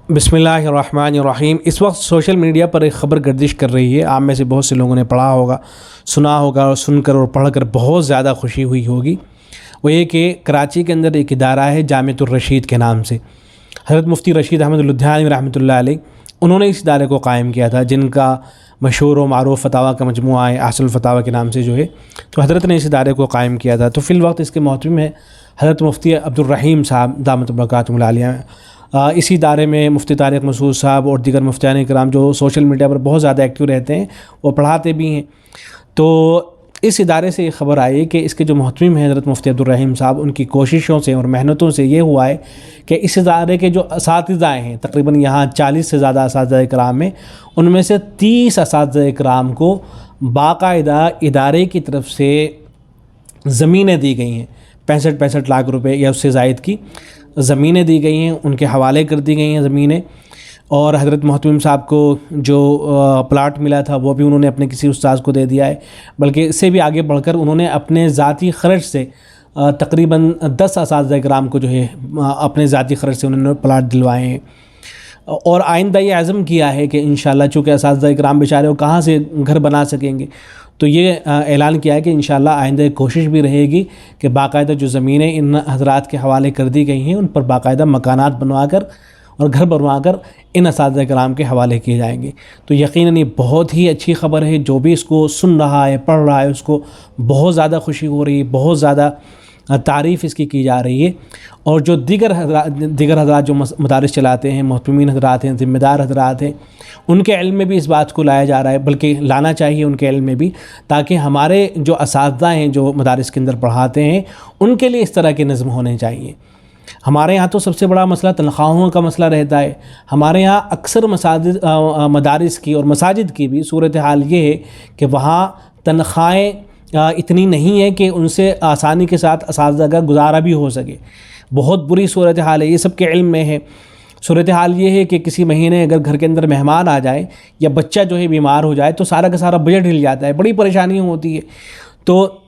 बिस्मिल्लाहिर्रहमानिर्रहीम। इस वक्त सोशल मीडिया पर एक ख़बर गर्दिश कर रही है। आप में से बहुत से लोगों ने पढ़ा होगा, सुना होगा, और सुनकर और पढ़कर बहुत ज़्यादा खुशी हुई होगी। वो ये कि कराची के अंदर एक इदारा है जामिअतुर रशीद के नाम से। हज़रत मुफ्ती रशीद अहमद लुधियानवी रहमतुल्लाह अलैह उन्होंने इस इदारे को कायम किया था, जिनका मशहूर व मारूफ़ फ़तावा का मजमुआ है अहसनुल फ़तावा के नाम से जो है। तो हज़रत ने इस इदारे को कायम किया था। तो फ़िल वक्त इसके मोहतमिम है हज़रत मुफ्ती अब्दुर्रहीम साहब दामत बरकातुहुल आलिया। इसी इदारे में मुफ्ती तारिक मसूद साहब और दीगर मुफ्तियान इकराम जो सोशल मीडिया पर बहुत ज़्यादा एक्टिव रहते हैं, वो पढ़ाते भी हैं। तो इस इदारे से ये ख़बर आई कि इसके जो मोहतमिम हैं हज़रत मुफ्ती अब्दुर्रहीम साहब, उनकी कोशिशों से और मेहनतों से ये हुआ है कि इस इदारे के जो असातिज़ा हैं, तकरीबन यहाँ 40 से ज़्यादा असातिज़ा इकराम हैं, उनमें से 30 असातिज़ा इकराम को बाकायदा इदारे की तरफ से ज़मीनें दी गई हैं। 65 लाख रुपए या उससे ज़ायद की ज़मीनें दी गई हैं, उनके हवाले कर दी गई हैं ज़मीनें। और हज़रत मोहतमिम साहब को जो प्लाट मिला था वो भी उन्होंने अपने किसी उस्ताद को दे दिया है, बल्कि इससे भी आगे बढ़कर उन्होंने अपने ज़ाती ख़र्च से तकरीबन 10 असातिज़ा इकराम को जो है अपने ज़ाती ख़र्च से उन्होंने प्लाट दिलवाए हैं। और आइंदा ये आज़म किया है कि इंशाअल्लाह, चूँकि असातिज़ा इकराम बेचारे वो कहाँ से घर बना सकेंगे, तो ये ऐलान किया है कि इंशाअल्लाह आइंदा कोशिश भी रहेगी कि बाकायदा जो ज़मीनें इन हज़रात के हवाले कर दी गई हैं, उन पर बाकायदा मकानात बनवाकर और घर बनवाकर इन असातिज़ा इकराम के हवाले किए जाएंगे। तो यकीनन ये बहुत ही अच्छी ख़बर है। जो भी इसको सुन रहा है, पढ़ रहा है, उसको बहुत ज़्यादा खुशी हो रही है, बहुत ज़्यादा तारीफ़ इसकी की जा रही है। और जो दीगर हज़रात जो मदारिस चलाते हैं, मोहतमिन हज़रात हैं, ज़िम्मेदार हज़रात हैं, उनके इल्म में भी इस बात को लाया जा रहा है, बल्कि लाना चाहिए उनके इल्म में भी, ताकि हमारे जो असातिज़ा हैं जो मदारिस के अंदर पढ़ाते हैं, उनके लिए इस तरह के नज़्म होने चाहिए। हमारे यहाँ तो सबसे बड़ा मसला तनख्वाहों का मसला रहता है। हमारे यहाँ अक्सर मदारिस की और मसाजिद की भी सूरत हाल ये है कि वहाँ तनख्वाहें इतनी नहीं है कि उनसे आसानी के साथ असातिज़ा का गुजारा भी हो सके। बहुत बुरी सूरत हाल है, ये सब के इल्म में है। सूरत हाल ये है कि किसी महीने अगर घर के अंदर मेहमान आ जाए या बच्चा जो है बीमार हो जाए तो सारा का सारा बजट हिल जाता है, बड़ी परेशानी होती है। तो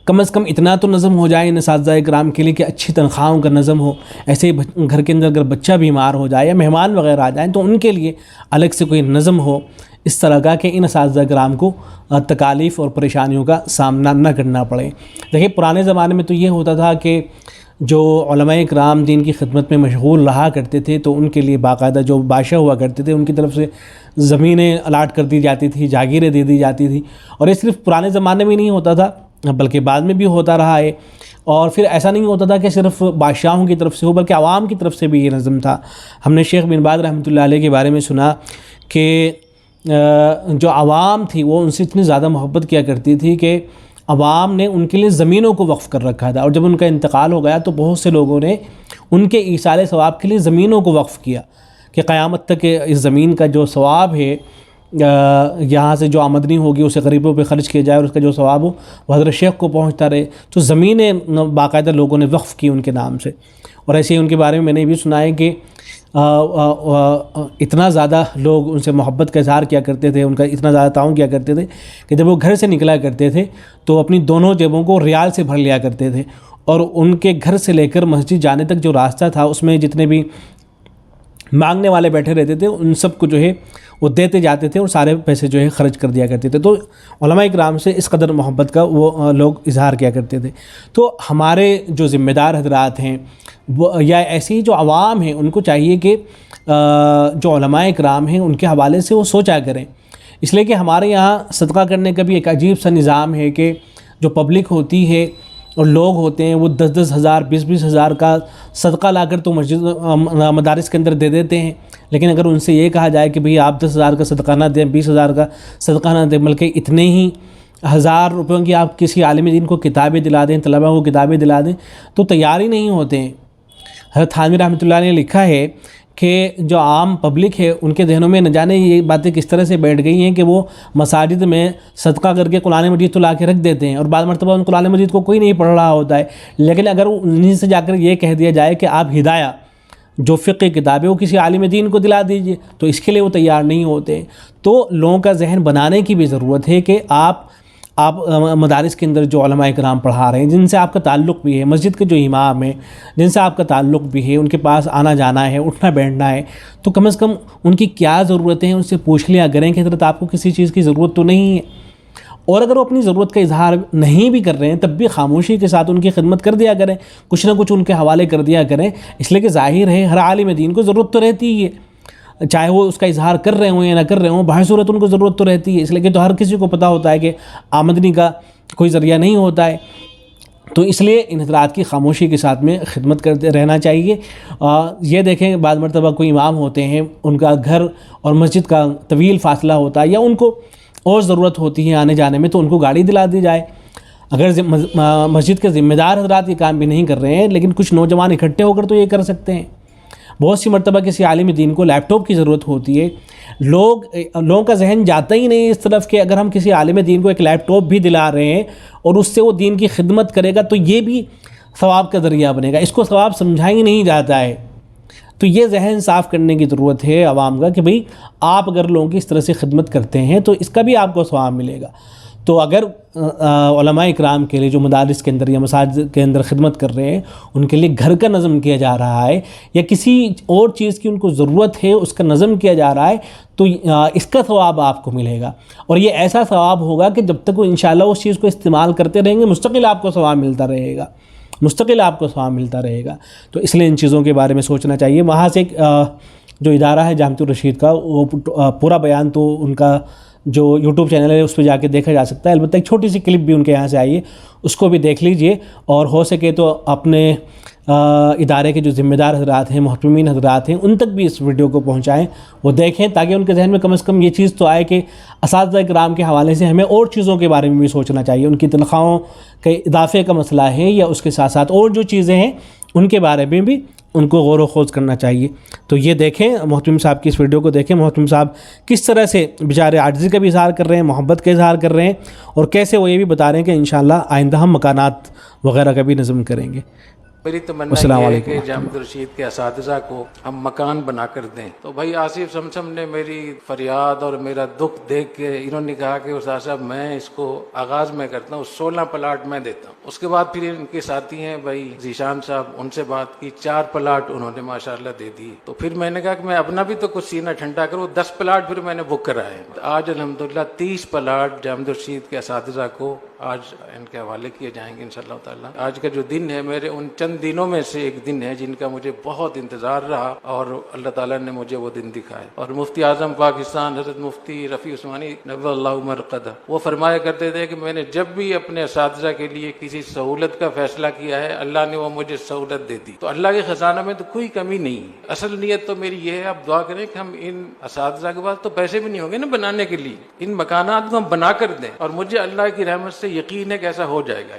कम से कम इतना तो नज़म हो जाए इन असातिज़ा इकराम के लिए कि अच्छी तनख्वाहों का नज़म हो। ऐसे ही घर के अंदर अगर बच्चा बीमार हो जाए या मेहमान वगैरह आ जाएँ तो उनके लिए अलग से कोई नज़म हो इस तरह का कि इन असातिज़ा इकराम को तकालीफ़ और परेशानियों का सामना न करना पड़े। देखिए, पुराने ज़माने में तो ये होता था कि जो उलमाए इकराम दीन की खिदमत में मशगूल रहा करते थे तो उनके लिए बाकायदा जो बादशाह हुआ करते थे उनकी तरफ से ज़मीनें अलाट कर दी जाती थी, जागीरें दे दी जाती थी। और ये सिर्फ पुराने ज़माने में नहीं होता था, बल्कि बाद में भी होता रहा है। और फिर ऐसा नहीं होता था कि सिर्फ बादशाहों की तरफ से हो, बल्कि आवाम की तरफ से भी ये नज़म था। हमने शेख बिन बाज़ रहमतुल्लाह अलैह के बारे में सुना कि जो आवाम थी वो उनसे इतनी ज़्यादा मोहब्बत किया करती थी कि आवाम ने उनके लिए ज़मीनों को वक्फ़ कर रखा था। और जब उनका इंतकाल हो गया तो बहुत से लोगों ने उनके ईसाले सवाब के लिए ज़मीनों को वक्फ़ किया कि क़यामत तक इस ज़मीन का जो सवाब है, यहाँ से जो आमदनी होगी उसे गरीबों पे ख़र्च किया जाए और उसका जो सवाब हो वह हज़रत शेख को पहुँचता रहे। तो ज़मीनें बाकायदा लोगों ने वक्फ़ की उनके नाम से। और ऐसे ही उनके बारे में मैंने भी सुना है कि इतना ज़्यादा लोग उनसे मोहब्बत का इज़हार किया करते थे, उनका इतना ज़्यादा ताउन किया करते थे कि जब वो घर से निकला करते थे तो अपनी दोनों जेबों को रियाल से भर लिया करते थे। और उनके घर से लेकर मस्जिद जाने तक जो रास्ता था उसमें जितने भी मांगने वाले बैठे रहते थे उन सब को जो है वो देते जाते थे और सारे पैसे जो है ख़र्च कर दिया करते थे। तो उलमा इकराम से इस कदर मोहब्बत का वो लोग इज़हार किया करते थे। तो हमारे जो ज़िम्मेदार हज़रात हैं वो या ऐसी ही जो आवाम है उनको चाहिए कि जो उलमा इकराम हैं उनके हवाले से वो सोचा करें। इसलिए कि हमारे यहाँ सदका करने का भी एक अजीब सा निज़ाम है कि जो पब्लिक होती है और लोग होते हैं वो 10-10 हज़ार 20-20 हज़ार का सदका लाकर तो मस्जिद मदारिस के अंदर दे देते हैं। लेकिन अगर उनसे ये कहा जाए कि भाई आप 10 हज़ार का सदका ना दें, 20 हज़ार का सदका ना दें, बल्कि इतने ही हज़ार रुपयों की आप किसी आलिम दीन को किताबें दिला दें, तलबा को किताबें दिला दें, तो तैयार ही नहीं होते हैं। हज़रत थानवी रहमतुल्लाह ने लिखा है कि जो आम पब्लिक है उनके जहनों में न जाने ये बातें किस तरह से बैठ गई हैं कि वो मसाजिद में सदका करके कुरान मजीद तो ला के रख देते हैं और बाद मरतबा उन कुरान मजीद को कोई नहीं पढ़ रहा होता है। लेकिन अगर उन्हीं से जाकर ये कह दिया जाए कि आप हिदाया जो फ़िक़्ह किताबें वो किसी आलिम दीन को दिला दीजिए, तो इसके लिए वो तैयार नहीं होते। तो लोगों का जहन बनाने की भी ज़रूरत है कि आप آپ مدارس کے اندر جو علماء کرام پڑھا رہے ہیں، جن سے آپ کا تعلق بھی ہے، مسجد کے جو امام ہیں جن سے آپ کا تعلق بھی ہے، ان کے پاس آنا جانا ہے، اٹھنا بیٹھنا ہے، تو کم از کم ان کی کیا ضرورتیں ہیں ان سے پوچھ لیا کریں کہ حضرت آپ کو کسی چیز کی ضرورت تو نہیں ہے. اور اگر وہ اپنی ضرورت کا اظہار نہیں بھی کر رہے ہیں تب بھی خاموشی کے ساتھ ان کی خدمت کر دیا کریں، کچھ نہ کچھ ان کے حوالے کر دیا کریں، اس لیے کہ ظاہر ہے ہر عالم دین کو ضرورت تو رہتی ہی ہے، چاہے وہ اس کا اظہار کر رہے ہوں یا نہ کر رہے ہوں، بہر صورت ان کو ضرورت تو رہتی ہے، اس لیے کہ تو ہر کسی کو پتہ ہوتا ہے کہ آمدنی کا کوئی ذریعہ نہیں ہوتا ہے. تو اس لیے ان حضرات کی خاموشی کے ساتھ میں خدمت کرتے رہنا چاہیے. یہ دیکھیں بعض مرتبہ کوئی امام ہوتے ہیں، ان کا گھر اور مسجد کا طویل فاصلہ ہوتا ہے، یا ان کو اور ضرورت ہوتی ہے آنے جانے میں، تو ان کو گاڑی دلا دی جائے. اگر مسجد کے ذمہ دار حضرات یہ کام بھی نہیں کر رہے ہیں، لیکن کچھ نوجوان اکٹھے ہو کر تو یہ کر سکتے ہیں. بہت سی مرتبہ کسی عالم دین کو لیپ ٹاپ کی ضرورت ہوتی ہے، لوگوں کا ذہن جاتا ہی نہیں اس طرف کہ اگر ہم کسی عالم دین کو ایک لیپ ٹاپ بھی دلا رہے ہیں اور اس سے وہ دین کی خدمت کرے گا تو یہ بھی ثواب کا ذریعہ بنے گا، اس کو ثواب سمجھا ہی نہیں جاتا ہے. تو یہ ذہن صاف کرنے کی ضرورت ہے عوام کا کہ بھئی آپ اگر لوگوں کی اس طرح سے خدمت کرتے ہیں تو اس کا بھی آپ کو ثواب ملے گا. تو اگر علماء اکرام کے لیے جو مدارس کے اندر یا مساجد کے اندر خدمت کر رہے ہیں ان کے لیے گھر کا نظم کیا جا رہا ہے یا کسی اور چیز کی ان کو ضرورت ہے اس کا نظم کیا جا رہا ہے تو اس کا ثواب آپ کو ملے گا. اور یہ ایسا ثواب ہوگا کہ جب تک وہ انشاءاللہ اس چیز کو استعمال کرتے رہیں گے مستقل آپ کو ثواب ملتا رہے گا، مستقل آپ کو ثواب ملتا رہے گا. تو اس لیے ان چیزوں کے بارے میں سوچنا چاہیے. وہاں سے ایک جو ادارہ ہے جامعۃ الرشید کا، وہ پورا بیان تو ان کا جو یوٹیوب چینل ہے اس پہ جا کے دیکھا جا سکتا ہے. البتہ ایک چھوٹی سی کلپ بھی ان کے یہاں سے آئی ہے، اس کو بھی دیکھ لیجئے، اور ہو سکے تو اپنے ادارے کے جو ذمہ دار حضرات ہیں، محترمین حضرات ہیں، ان تک بھی اس ویڈیو کو پہنچائیں، وہ دیکھیں تاکہ ان کے ذہن میں کم از کم یہ چیز تو آئے کہ اساتذہ کرام کے حوالے سے ہمیں اور چیزوں کے بارے میں بھی سوچنا چاہیے. ان کی تنخواہوں کے اضافے کا مسئلہ ہے یا اس کے ساتھ ساتھ اور جو چیزیں ہیں ان کے بارے میں بھی ان کو غور و خوض کرنا چاہیے. تو یہ دیکھیں، محترم صاحب کی اس ویڈیو کو دیکھیں، محترم صاحب کس طرح سے بیچارے عاجزی کا بھی اظہار کر رہے ہیں، محبت کا اظہار کر رہے ہیں، اور کیسے وہ یہ بھی بتا رہے ہیں کہ انشاءاللہ آئندہ ہم مکانات وغیرہ کا بھی نظم کریں گے. میری تمنا یہ ہے کہ جامعۃ الرشید کے اساتذہ کو ہم مکان بنا کر دیں. تو بھائی آصف سمسم نے میری فریاد اور میرا دکھ دیکھ کے انہوں نے کہا کہ استاد صاحب میں اس کو آغاز میں کرتا ہوں، 16 پلاٹ میں دیتا ہوں. اس کے بعد پھر ان کے ساتھی ہیں بھائی ذیشان صاحب، ان سے بات کی، 4 پلاٹ انہوں نے ماشاءاللہ دے دی. تو پھر میں نے کہا کہ میں اپنا بھی تو کچھ سینہ ٹھنڈا کروں، 10 پلاٹ پھر میں نے بک کرائے. آج الحمدللہ 30 پلاٹ جامعۃ الرشید کے اساتذہ کو آج ان کے حوالے کیے جائیں گے انشاءاللہ تعالیٰ. آج کا جو دن ہے میرے ان چند دنوں میں سے ایک دن ہے جن کا مجھے بہت انتظار رہا اور اللہ تعالیٰ نے مجھے وہ دن دکھائے. اور مفتی اعظم پاکستان حضرت مفتی رفیع عثمانی نور اللہ مرقدہ وہ فرمایا کرتے تھے کہ میں نے جب بھی اپنے اساتذہ کے لیے کسی سہولت کا فیصلہ کیا ہے اللہ نے وہ مجھے سہولت دے دی. تو اللہ کے خزانہ میں تو کوئی کمی نہیں. اصل نیت تو میری یہ ہے، آپ دعا کریں کہ ہم ان اساتذہ کے پاس تو پیسے بھی نہیں ہوں گے نا بنانے کے لیے، ان مکانات کو ہم بنا کر دیں، اور مجھے اللہ کی رحمت سے یقین ہے کہ ایسا ہو جائے گا.